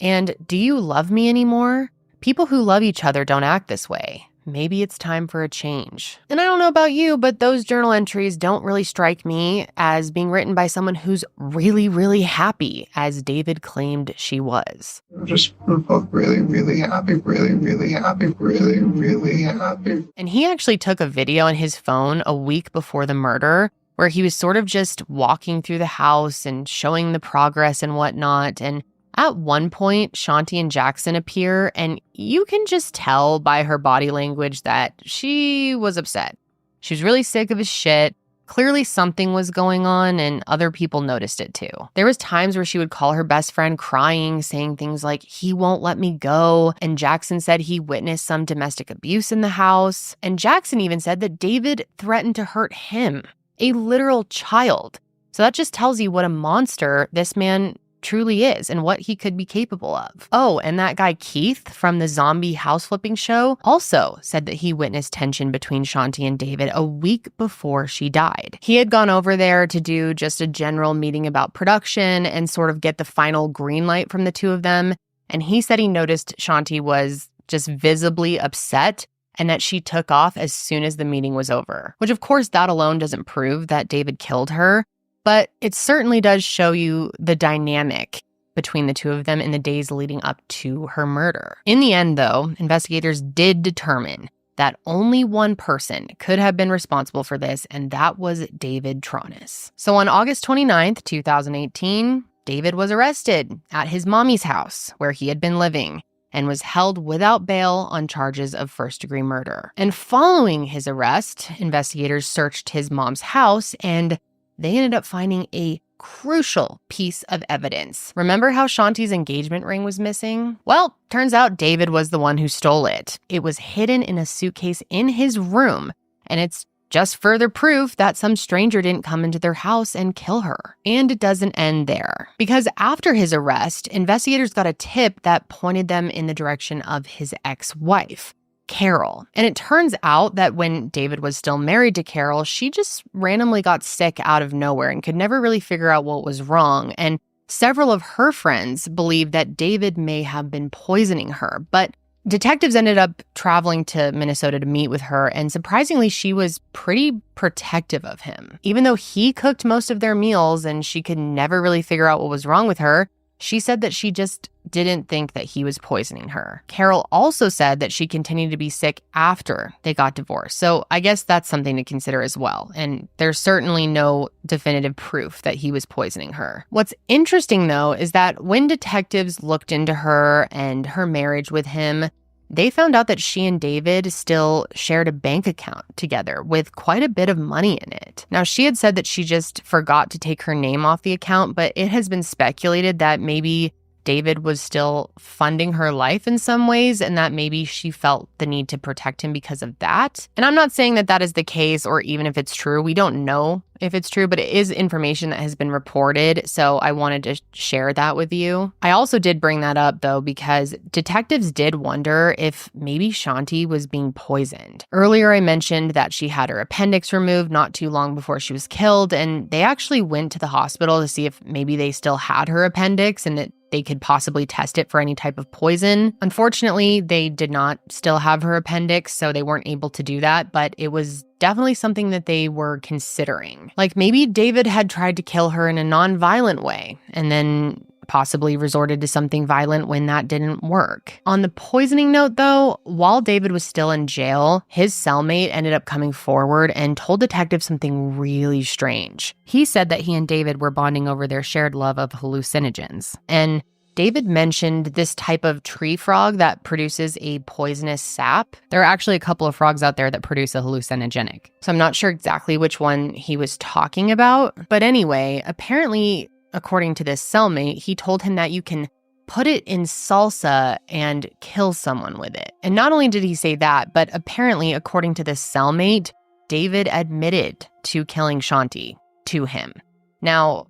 And do you love me anymore? People who love each other don't act this way. Maybe it's time for a change. And I don't know about you, but those journal entries don't really strike me as being written by someone who's really, really happy, as David claimed she was. We're both really, really happy, really, really happy, really, really happy. And he actually took a video on his phone a week before the murder where he was sort of just walking through the house and showing the progress and whatnot. And at one point, Shanti and Jackson appear, and you can just tell by her body language that she was upset. She was really sick of his shit. Clearly something was going on, and other people noticed it too. There was times where she would call her best friend crying, saying things like, he won't let me go. And Jackson said he witnessed some domestic abuse in the house. And Jackson even said that David threatened to hurt him, a literal child. So that just tells you what a monster this man truly is and what he could be capable of. Oh, and that guy Keith from the zombie house flipping show also said that he witnessed tension between Shanti and David a week before she died. He had gone over there to do just a general meeting about production and sort of get the final green light from the two of them. And he said he noticed Shanti was just visibly upset and that she took off as soon as the meeting was over, which of course that alone doesn't prove that David killed her. But it certainly does show you the dynamic between the two of them in the days leading up to her murder. In the end, though, investigators did determine that only one person could have been responsible for this, and that was David Tronnes. So on August 29th, 2018, David was arrested at his mommy's house where he had been living and was held without bail on charges of first-degree murder. And following his arrest, investigators searched his mom's house, and they ended up finding a crucial piece of evidence. Remember how Shanti's engagement ring was missing? Well, turns out David was the one who stole it. It was hidden in a suitcase in his room, and it's just further proof that some stranger didn't come into their house and kill her. And it doesn't end there. Because after his arrest, investigators got a tip that pointed them in the direction of his ex-wife, Carol. And it turns out that when David was still married to Carol, she just randomly got sick out of nowhere and could never really figure out what was wrong. And Several of her friends believed that David may have been poisoning her, but detectives ended up traveling to Minnesota to meet with her, and surprisingly, she was pretty protective of him. Even though he cooked most of their meals and she could never really figure out what was wrong with her, she said that she just didn't think that he was poisoning her. Carol also said that she continued to be sick after they got divorced. So I guess that's something to consider as well. And there's certainly no definitive proof that he was poisoning her. What's interesting, though, is that when detectives looked into her and her marriage with him, they found out that she and David still shared a bank account together with quite a bit of money in it. Now, she had said that she just forgot to take her name off the account, but it has been speculated that maybe David was still funding her life in some ways and that maybe she felt the need to protect him because of that. And I'm not saying that that is the case or even if it's true. We don't know if it's true, but it is information that has been reported. So I wanted to share that with you. I also did bring that up though, because detectives did wonder if maybe Shanti was being poisoned. Earlier, I mentioned that she had her appendix removed not too long before she was killed. And they actually went to the hospital to see if maybe they still had her appendix and that they could possibly test it for any type of poison. Unfortunately, they did not still have her appendix, so they weren't able to do that, but it was definitely something that they were considering. Like maybe David had tried to kill her in a non-violent way and then possibly resorted to something violent when that didn't work. On the poisoning note, though, while David was still in jail, his cellmate ended up coming forward and told detectives something really strange. He said that he and David were bonding over their shared love of hallucinogens. And David mentioned this type of tree frog that produces a poisonous sap. There are actually a couple of frogs out there that produce a hallucinogenic. So I'm not sure exactly which one he was talking about. But anyway, apparently, according to this cellmate, he told him that you can put it in salsa and kill someone with it. And not only did he say that, but apparently, according to this cellmate, David admitted to killing Shanti to him. Now,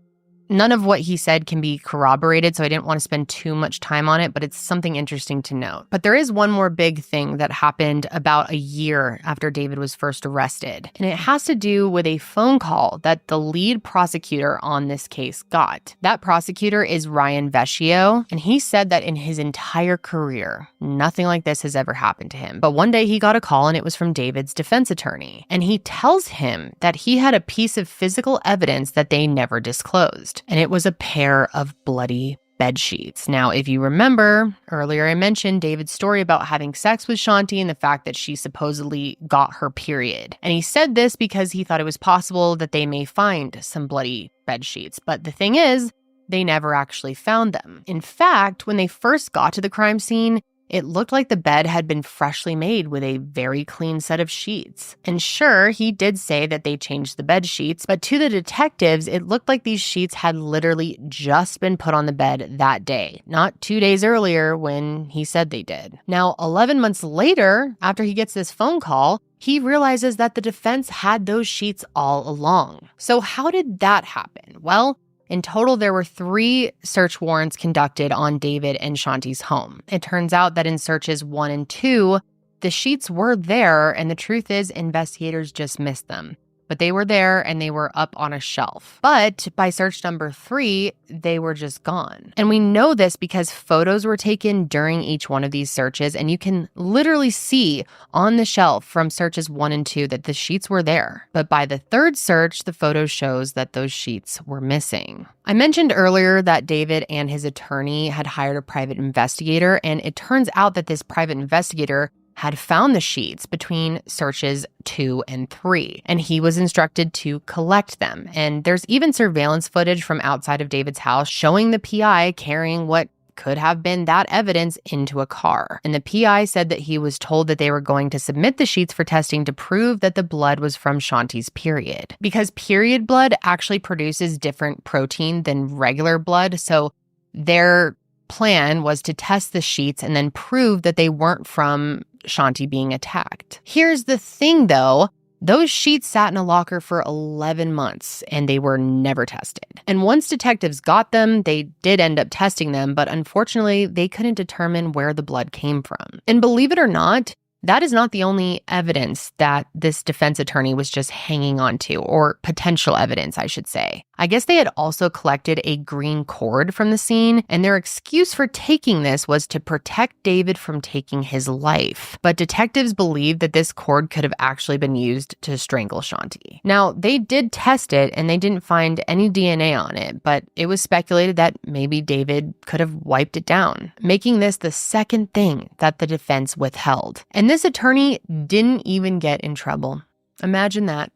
none of what he said can be corroborated, so I didn't want to spend too much time on it, but it's something interesting to note. But there is one more big thing that happened about a year after David was first arrested, and it has to do with a phone call that the lead prosecutor on this case got. That prosecutor is Ryan Vecchio, and he said that in his entire career, nothing like this has ever happened to him. But one day he got a call, and it was from David's defense attorney, and he tells him that he had a piece of physical evidence that they never disclosed. And it was a pair of bloody bed sheets. Now, if you remember, earlier I mentioned David's story about having sex with Shanti and the fact that she supposedly got her period. And he said this because he thought it was possible that they may find some bloody bed sheets. But the thing is, they never actually found them. In fact, when they first got to the crime scene, it looked like the bed had been freshly made with a very clean set of sheets. And sure, he did say that they changed the bed sheets, but to the detectives, it looked like these sheets had literally just been put on the bed that day, not 2 days earlier when he said they did. Now, 11 months later, after he gets this phone call, he realizes that the defense had those sheets all along. So how did that happen? Well, in total, there were 3 search warrants conducted on David and Shanti's home. It turns out that in searches 1 and 2, the sheets were there, and the truth is investigators just missed them. But they were there and they were up on a shelf. But by search number 3, they were just gone. And we know this because photos were taken during each one of these searches, and you can literally see on the shelf from searches 1 and 2 that the sheets were there. But by the 3rd search, the photo shows that those sheets were missing. I mentioned earlier that David and his attorney had hired a private investigator, and it turns out that this private investigator had found the sheets between searches 2 and 3, and he was instructed to collect them. And there's even surveillance footage from outside of David's house showing the PI carrying what could have been that evidence into a car. And the PI said that he was told that they were going to submit the sheets for testing to prove that the blood was from Shanti's period. Because period blood actually produces different protein than regular blood, so their plan was to test the sheets and then prove that they weren't from Shanti being attacked. Here's the thing though, those sheets sat in a locker for 11 months and they were never tested. And once detectives got them, they did end up testing them, but unfortunately they couldn't determine where the blood came from. And believe it or not, that is not the only evidence that this defense attorney was just hanging on to, or potential evidence, I should say. I guess they had also collected a green cord from the scene, and their excuse for taking this was to protect David from taking his life. But detectives believed that this cord could have actually been used to strangle Shanti. Now, they did test it, and they didn't find any DNA on it, but it was speculated that maybe David could have wiped it down, making this the second thing that the defense withheld. And this attorney didn't even get in trouble. Imagine that.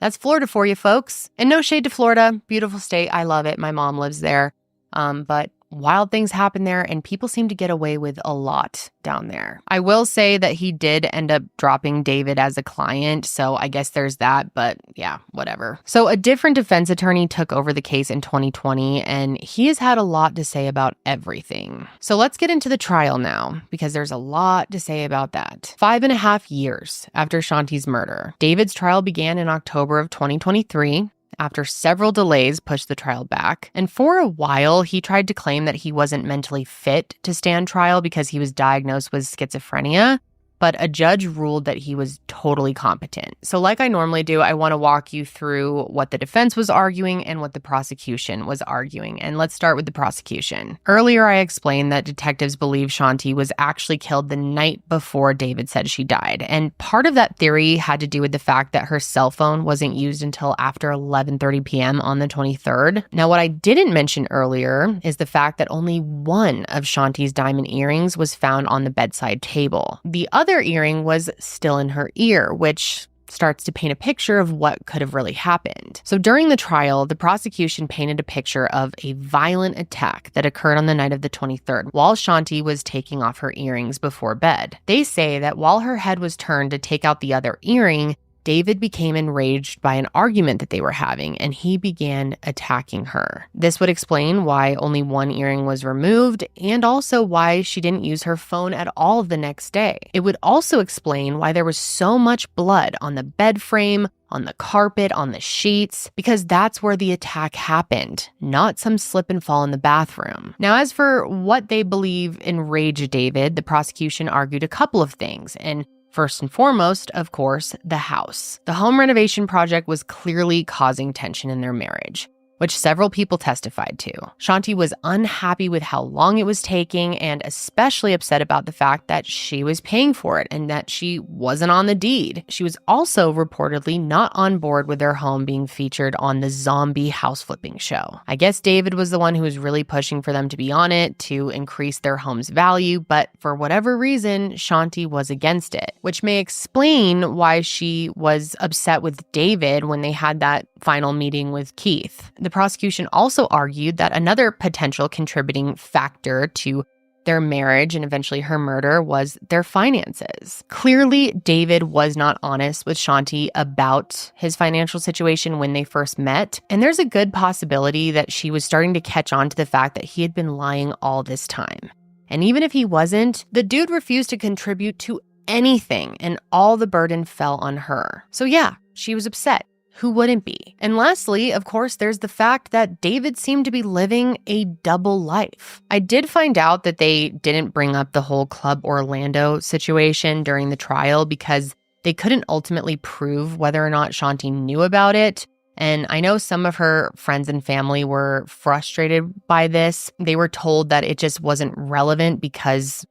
That's Florida for you, folks. And no shade to Florida. Beautiful state. I love it. My mom lives there. But wild things happen there, and people seem to get away with a lot down there. I will say that he did end up dropping David as a client, so I guess there's that, but yeah, whatever. So a different defense attorney took over the case in 2020, and he has had a lot to say about everything. So let's get into the trial now, because there's a lot to say about that. 5.5 years after Shanti's murder, David's trial began in October of 2023. After several delays pushed the trial back. And for a while, he tried to claim that he wasn't mentally fit to stand trial because he was diagnosed with schizophrenia. But a judge ruled that he was totally competent. So like I normally do, I want to walk you through what the defense was arguing and what the prosecution was arguing. And let's start with the prosecution. Earlier, I explained that detectives believe Shanti was actually killed the night before David said she died. And part of that theory had to do with the fact that her cell phone wasn't used until after 11:30 p.m. on the 23rd. Now, what I didn't mention earlier is the fact that only one of Shanti's diamond earrings was found on the bedside table. The other earring was still in her ear, which starts to paint a picture of what could have really happened. So during the trial, the prosecution painted a picture of a violent attack that occurred on the night of the 23rd while Shanti was taking off her earrings before bed. They say that while her head was turned to take out the other earring, David became enraged by an argument that they were having, and he began attacking her. This would explain why only one earring was removed, and also why she didn't use her phone at all the next day. It would also explain why there was so much blood on the bed frame, on the carpet, on the sheets, because that's where the attack happened, not some slip and fall in the bathroom. Now, as for what they believe enraged David, the prosecution argued a couple of things, and first and foremost, of course, the house. The home renovation project was clearly causing tension in their marriage, which several people testified to. Shanti was unhappy with how long it was taking and especially upset about the fact that she was paying for it and that she wasn't on the deed. She was also reportedly not on board with their home being featured on the zombie house flipping show. I guess David was the one who was really pushing for them to be on it to increase their home's value, but for whatever reason, Shanti was against it, which may explain why she was upset with David when they had that final meeting with Keith. The prosecution also argued that another potential contributing factor to their marriage and eventually her murder was their finances. Clearly, David was not honest with Shanti about his financial situation when they first met, and there's a good possibility that she was starting to catch on to the fact that he had been lying all this time. And even if he wasn't, the dude refused to contribute to anything, and all the burden fell on her. So yeah, she was upset. Who wouldn't be? And lastly, of course, there's the fact that David seemed to be living a double life. I did find out that they didn't bring up the whole Club Orlando situation during the trial because they couldn't ultimately prove whether or not Shanti knew about it. And I know some of her friends and family were frustrated by this. They were told that it just wasn't relevant because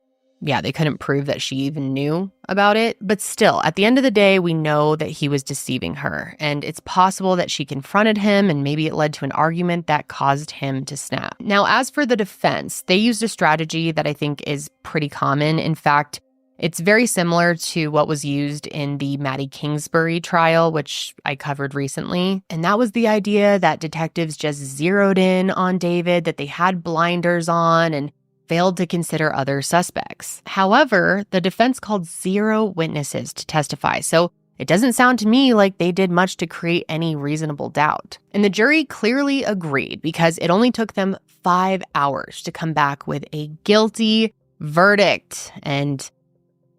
they couldn't prove that she even knew about it. But still, at the end of the day, we know that he was deceiving her. And it's possible that she confronted him and maybe it led to an argument that caused him to snap. Now, as for the defense, they used a strategy that I think is pretty common. In fact, it's very similar to what was used in the Maddie Kingsbury trial, which I covered recently. And that was the idea that detectives just zeroed in on David, that they had blinders on and failed to consider other suspects. However, the defense called 0 witnesses to testify, so it doesn't sound to me like they did much to create any reasonable doubt. And the jury clearly agreed because it only took them 5 hours to come back with a guilty verdict. And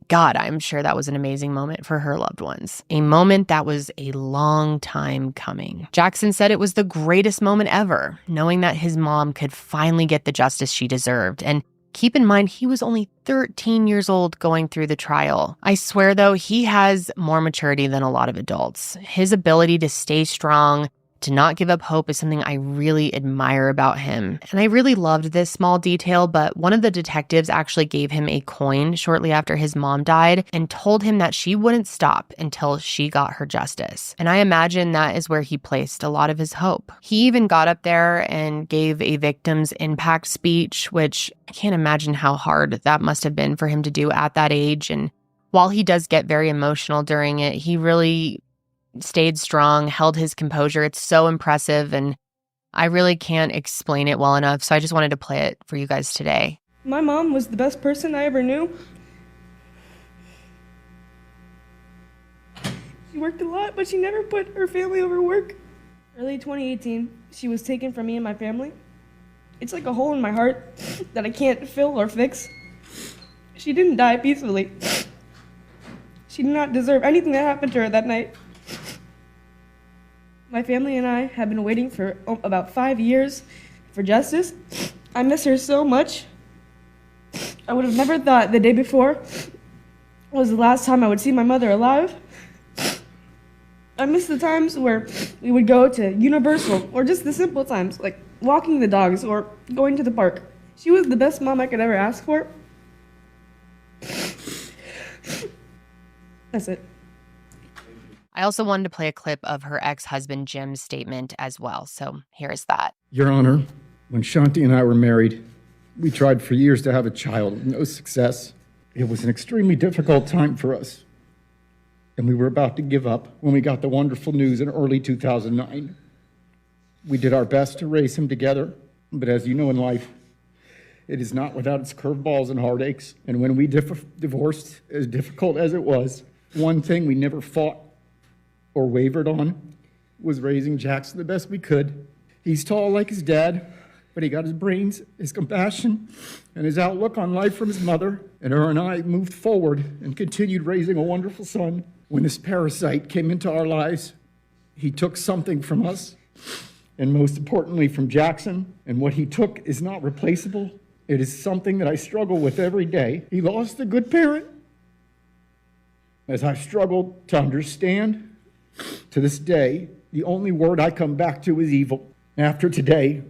God, I'm sure that was an amazing moment for her loved ones. A moment that was a long time coming. Jackson said it was the greatest moment ever, knowing that his mom could finally get the justice she deserved and Keep in mind, he was only 13 years old going through the trial. I swear, though, he has more maturity than a lot of adults. His ability to stay strong, to not give up hope is something I really admire about him. And I really loved this small detail, but one of the detectives actually gave him a coin shortly after his mom died and told him that she wouldn't stop until she got her justice. And I imagine that is where he placed a lot of his hope. He even got up there and gave a victim's impact speech, which I can't imagine how hard that must have been for him to do at that age. And while he does get very emotional during it, he really stayed strong, held his composure. It's so impressive, and I really can't explain it well enough, so I just wanted to play it for you guys today. My mom was the best person I ever knew. She worked a lot, but she never put her family over work. Early 2018, she was taken from me and my family. It's like a hole in my heart that I can't fill or fix. She didn't die peacefully. She did not deserve anything that happened to her that night. My family and I have been waiting for about 5 years for justice. I miss her so much. I would have never thought the day before was the last time I would see my mother alive. I miss the times where we would go to Universal, or just the simple times, like walking the dogs or going to the park. She was the best mom I could ever ask for. That's it. I also wanted to play a clip of her ex-husband Jim's statement as well, so here's that. Your Honor, when Shanti and I were married, we tried for years to have a child with no success. It was an extremely difficult time for us, and we were about to give up when we got the wonderful news in early 2009. We did our best to raise him together, but as you know in life, it is not without its curveballs and heartaches. And when we divorced, as difficult as it was, one thing we never fought or wavered on was raising Jackson the best we could. He's tall like his dad, but he got his brains, his compassion, and his outlook on life from his mother. And her and I moved forward and continued raising a wonderful son. When this parasite came into our lives, he took something from us, and most importantly from Jackson. And what he took is not replaceable. It is something that I struggle with every day. He lost a good parent. As I've struggled to understand, to this day, the only word I come back to is evil. After today,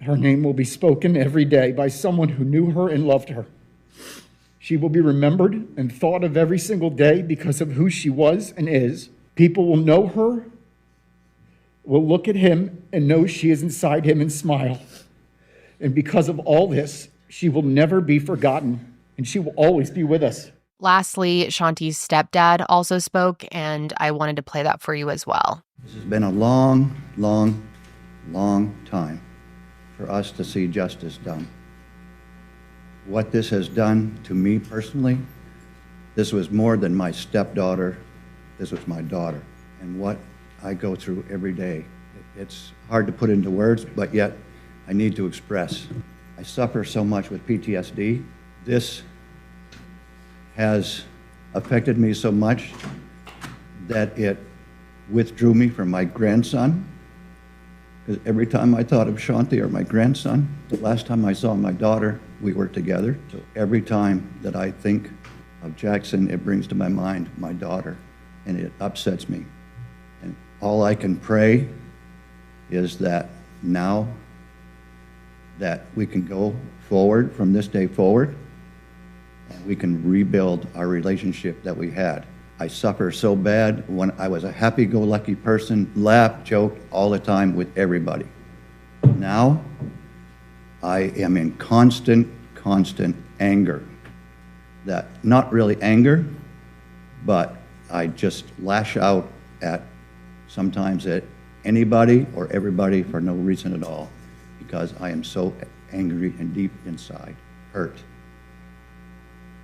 her name will be spoken every day by someone who knew her and loved her. She will be remembered and thought of every single day because of who she was and is. People will know her, will look at him and know she is inside him and smile. And because of all this, she will never be forgotten, and she will always be with us. Lastly, Shanti's stepdad also spoke, and I wanted to play that for you as well. This has been a long, long, long time for us to see justice done. What this has done to me personally, this was more than my stepdaughter, this was my daughter. And what I go through every day, it's hard to put into words, but yet I need to express. I suffer so much with PTSD. This has affected me so much that it withdrew me from my grandson. Because every time I thought of Shanti or my grandson, the last time I saw my daughter, we were together. So every time that I think of Jackson, it brings to my mind my daughter, and it upsets me. And all I can pray is that now that we can go forward from this day forward, and we can rebuild our relationship that we had. I suffer so bad when I was a happy-go-lucky person, laughed, joked all the time with everybody. Now, I am in constant anger. That, not really anger, but I just lash out at sometimes at anybody or everybody for no reason at all, because I am so angry and deep inside, hurt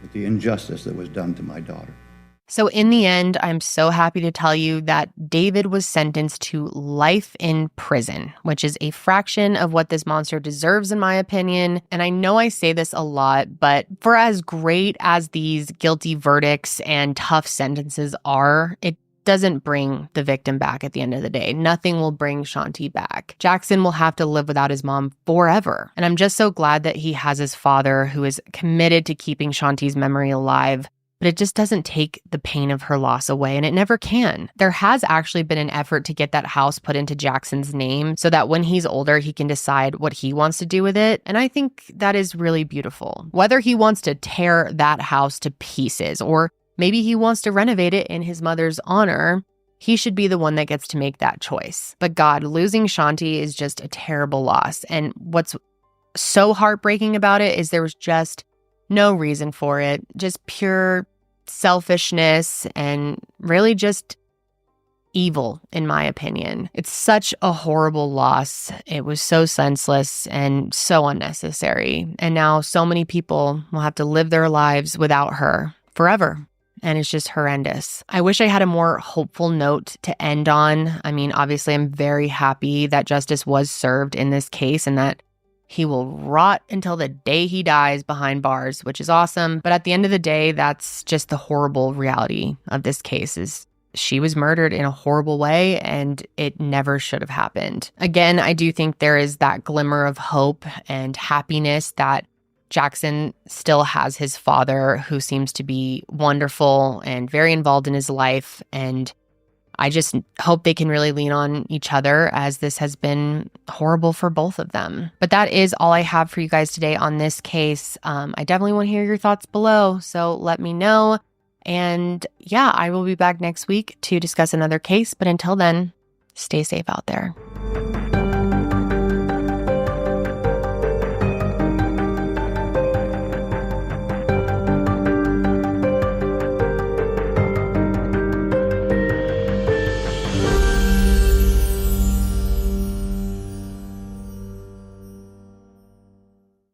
with the injustice that was done to my daughter. So in the end, I'm so happy to tell you that David was sentenced to life in prison, which is a fraction of what this monster deserves, in my opinion. And I know I say this a lot, but for as great as these guilty verdicts and tough sentences are, it doesn't bring the victim back at the end of the day. Nothing will bring Shanti back. Jackson will have to live without his mom forever. And I'm just so glad that he has his father who is committed to keeping Shanti's memory alive. But it just doesn't take the pain of her loss away, and it never can. There has actually been an effort to get that house put into Jackson's name so that when he's older, he can decide what he wants to do with it. And I think that is really beautiful. Whether he wants to tear that house to pieces or maybe he wants to renovate it in his mother's honor, he should be the one that gets to make that choice. But God, losing Shanti is just a terrible loss. And what's so heartbreaking about it is there was just no reason for it, just pure selfishness and really just evil, in my opinion. It's such a horrible loss. It was so senseless and so unnecessary. And now so many people will have to live their lives without her forever. And it's just horrendous. I wish I had a more hopeful note to end on. I mean, obviously, I'm very happy that justice was served in this case and that he will rot until the day he dies behind bars, which is awesome. But at the end of the day, that's just the horrible reality of this case is she was murdered in a horrible way and it never should have happened. Again, I do think there is that glimmer of hope and happiness that Jackson still has his father who seems to be wonderful and very involved in his life. And I just hope they can really lean on each other as this has been horrible for both of them. But that is all I have for you guys today on this case. I definitely want to hear your thoughts below, so let me know. And yeah, I will be back next week to discuss another case. But until then, stay safe out there.